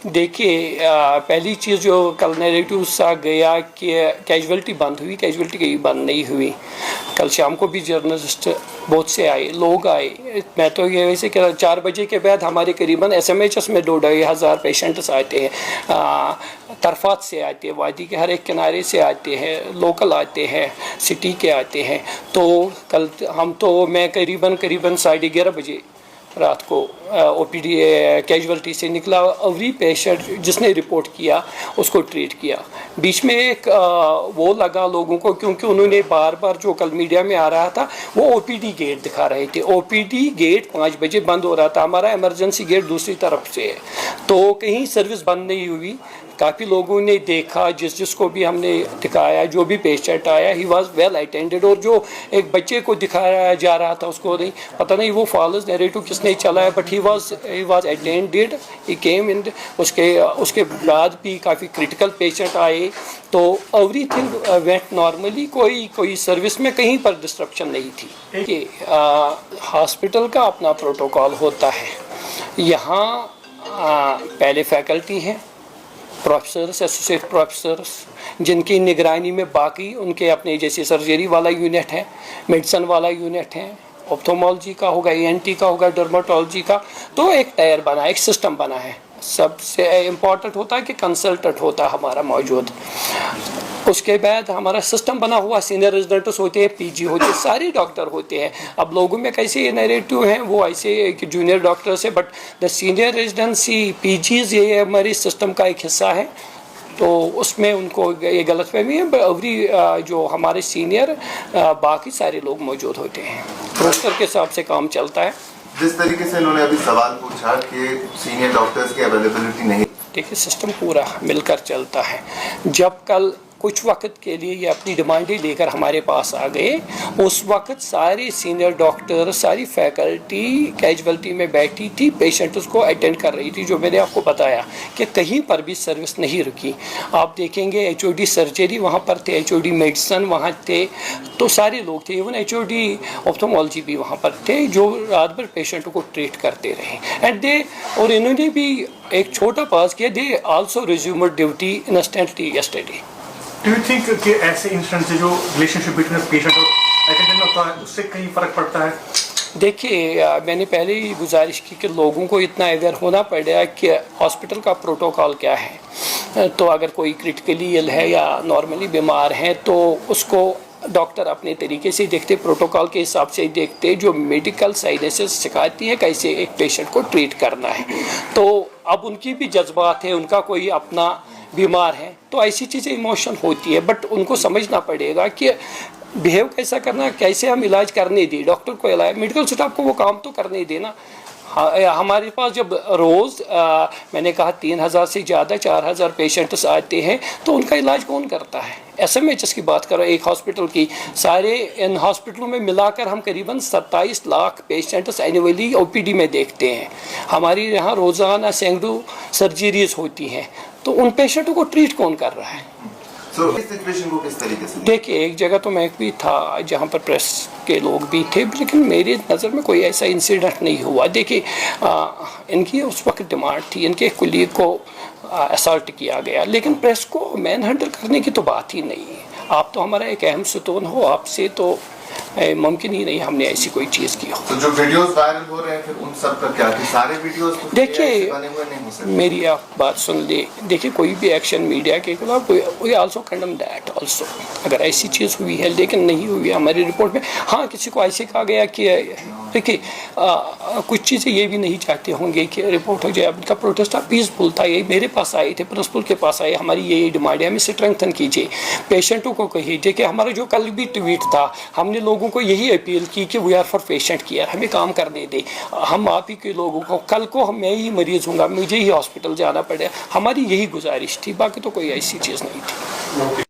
देखिए, पहली चीज़ जो कल नैरेटिव सा गया कि कैजुअलिटी बंद हुई, कैजुअलिटी कहीं बंद नहीं हुई। कल शाम को भी जर्नलिस्ट बहुत से आए, लोग आए। मैं तो ये वैसे कह रहा 4 बजे के बाद हमारे करीबन SMHS में 2-2.5 पेशेंट्स आते हैं, तरफात से आते हैं, वादी के हर एक किनारे से आते हैं, लोकल आते हैं, सिटी के आते हैं। तो कल मैं करीबन 11:30 बजे रात को OPD कैजुअलिटी से निकला। एवरी पेशेंट जिसने रिपोर्ट किया उसको ट्रीट किया। बीच में एक वो लगा लोगों को, क्योंकि उन्होंने बार बार जो कल मीडिया में आ रहा था वो OPD गेट दिखा रहे थे। OPD गेट 5 बजे बंद हो रहा था, हमारा इमरजेंसी गेट दूसरी तरफ से है, तो कहीं सर्विस बंद नहीं हुई। काफ़ी लोगों ने देखा, जिसको भी हमने दिखाया, जो भी पेशेंट आया ही वाज वेल अटेंडेड। और जो एक बच्चे को दिखाया जा रहा था उसको नहीं पता, नहीं वो फॉल्स नैरेटिव किसने चलाया, बट ही वाज अटेंडेड, ही केम इन। उसके बाद भी काफ़ी क्रिटिकल पेशेंट आए, तो एवरीथिंग वेंट नॉर्मली। कोई सर्विस में कहीं पर डिस्ट्रप्शन नहीं थी। कि हॉस्पिटल का अपना प्रोटोकॉल होता है। यहाँ पहले फैकल्टी हैं, प्रोफेसर्स, एसोसिएट प्रोफेसर्स, जिनकी निगरानी में बाकी उनके अपने जैसे सर्जरी वाला यूनिट है, मेडिसिन वाला यूनिट है, ऑप्थोमोलॉजी का होगा, ENT का होगा, डर्मेटोलॉजी का। तो एक टायर बना, एक सिस्टम बना है। सबसे इम्पॉर्टेंट होता है कि कंसल्टेंट होता है हमारा मौजूद। उसके बाद हमारा सिस्टम बना हुआ, सीनियर रेजिडेंट्स होते हैं, PG होते हैं, सारे डॉक्टर होते हैं। अब लोगों में कैसे ये नैरेटिव हैं, वो ऐसे कि जूनियर डॉक्टर्स है, but the senior residency PGs ये हमारे सिस्टम का एक हिस्सा है। तो उसमें उनको ये गलतफहमी है। एवरी जो हमारे सीनियर बाकी सारे लोग मौजूद होते हैं, रोस्टर के हिसाब से काम चलता है। जिस तरीके से उन्होंने अभी सवाल पूछा कि सीनियर डॉक्टर्स की अवेलेबिलिटी नहीं, देखिए सिस्टम पूरा मिलकर चलता है। जब कल कुछ वक्त के लिए ये अपनी डिमांडें लेकर हमारे पास आ गए, उस वक्त सारे सीनियर डॉक्टर, सारी फैकल्टी कैजुअलिटी में बैठी थी, पेशेंट उसको अटेंड कर रही थी। जो मैंने आपको बताया कि कहीं पर भी सर्विस नहीं रुकी। आप देखेंगे HOD सर्जरी वहाँ पर थे, HOD मेडिसिन वहाँ थे, तो सारे लोग थे। इवन HOD ऑप्थोमोलॉजी भी वहाँ पर थे, जो रात भर पेशेंटों को ट्रीट करते रहे। और इन्होंने भी एक छोटा पास किया, they also resumed duty instantly yesterday. Do you think कि ऐसे इंसिडेंट से जो रिलेशनशिप बिटवीन पेशेंट और अटेंडेंट होता है उससे कहीं फर्क पड़ता है? देखिए, मैंने पहले ही गुजारिश की कि लोगों को इतना अवेयर होना पड़ेगा कि हॉस्पिटल का प्रोटोकॉल क्या है। तो अगर कोई क्रिटिकली इल है या नॉर्मली बीमार है तो उसको डॉक्टर अपने तरीके से देखते, प्रोटोकॉल के हिसाब से देखते, जो मेडिकल साइंसेस सिखाती है कैसे एक पेशेंट को ट्रीट करना है। तो अब उनकी भी जज्बात है, उनका कोई अपना बीमार है, तो ऐसी चीज़ें इमोशन होती है, बट उनको समझना पड़ेगा कि बिहेव कैसा करना, कैसे हम इलाज करने दें। डॉक्टर को इलाज, मेडिकल स्टाफ को वो काम तो करने देना। हमारे पास जब रोज़ मैंने कहा 3000 से ज़्यादा 4000 पेशेंट्स आते हैं, तो उनका इलाज कौन करता है? SMHS की बात करो, एक हॉस्पिटल की, सारे इन हॉस्पिटलों में मिलाकर हम करीबन 27 लाख पेशेंट्स एनुअली OPD में देखते हैं। हमारी यहाँ रोज़ाना सैकड़ों सर्जरीज होती हैं, तो उन पेशेंटों को ट्रीट कौन कर रहा है? इस सिचुएशन को किस तरीके से? देखिए, एक जगह तो मैं भी था जहाँ पर प्रेस के लोग भी थे, लेकिन मेरी नज़र में कोई ऐसा इंसिडेंट नहीं हुआ। देखिए, इनकी उस वक्त डिमांड थी, इनके कुलीग को असॉल्ट किया गया, लेकिन प्रेस को मैन हैंडल करने की तो बात ही नहीं है। आप तो हमारा एक अहम सुतून हो, आपसे तो मुमकिन ही नहीं हमने ऐसी कोई चीज़ की हो। तो जो वीडियोस वायरल हो रहे हैं फिर उन सब का क्या, कि सारे वीडियोस देखिए, मेरी आप बात सुन ले। देखिए, कोई भी एक्शन मीडिया के खिलाफ we also condemn that also, अगर ऐसी चीज़ हुई है, लेकिन नहीं हुई है हमारी रिपोर्ट में। हाँ, किसी को ऐसे कहा गया कि देखिए कुछ चीज़ें ये भी नहीं चाहते होंगे कि रिपोर्ट हो जाए। अब इनका प्रोटेस्ट पीसफुल था, ये मेरे पास आए थे, प्रिंसिपल के पास आए, हमारी ये डिमांड है, हमें स्ट्रेंथन कीजिए, पेशेंटों को कहिए। देखिए, हमारा जो कल भी ट्वीट था, हमने लोगों को यही अपील की कि we are for patient care, हमें काम करने दे। हम आप ही के लोगों को, कल को मैं ही मरीज़ हूँगा, मुझे ही हॉस्पिटल जाना पड़े, हमारी यही गुजारिश थी, बाकी तो कोई ऐसी चीज़ नहीं थी।